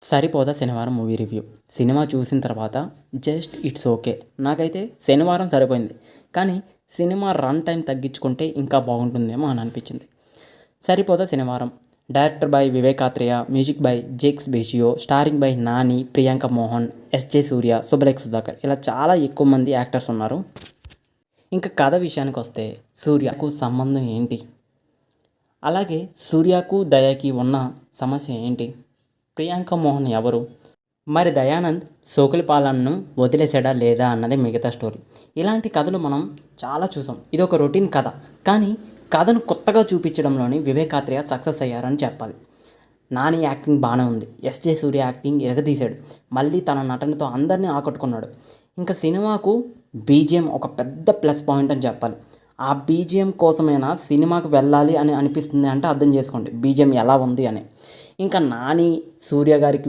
సరిపోదా శనివారం movie review. Cinema చూసిన తర్వాత జస్ట్ ఇట్స్ ఓకే. నాకైతే శనివారం సరిపోయింది. కానీ సినిమా రన్ టైం తగ్గించుకుంటే ఇంకా బాగుంటుందేమో అని అనిపించింది. Saripodhaa Sanivaaram. Director by Vivek Athreya, music by Jakes Bejoy, starring by Nani, Priyanka Mohan, SJ Surya, Subhalekha Sudhakar ఇలా చాలా ఎక్కువ మంది యాక్టర్స్ ఉన్నారు. ఇంకా కథ విషయానికి వస్తే సూర్యకు సంబంధం ఏంటి, అలాగే సూర్యకు దయాకి ఉన్న సమస్య ఏంటి, ప్రియాంక మోహన్ ఎవరు, మరి దయానంద్ సోకులి పాలనను వదిలేసాడా లేదా అన్నది మిగతా స్టోరీ. ఇలాంటి కథలు మనం చాలా చూసాం. ఇది ఒక రొటీన్ కథ, కానీ కథను కొత్తగా చూపించడంలోని వివేక్ ఆత్రేయ సక్సెస్ అయ్యారని చెప్పాలి. నాని యాక్టింగ్ బాగానే ఉంది. ఎస్జే సూర్య యాక్టింగ్ ఎరగదీశాడు. మళ్ళీ తన నటనతో అందరినీ ఆకట్టుకున్నాడు. ఇంకా సినిమాకు బీజిఎం ఒక పెద్ద ప్లస్ పాయింట్ అని చెప్పాలి. ఆ బీజిఎం కోసమైనా సినిమాకు వెళ్ళాలి అని అనిపిస్తుంది అంటే అర్థం చేసుకోండి బీజిఎం ఎలా ఉంది అని. ఇంకా నాని, సూర్య గారికి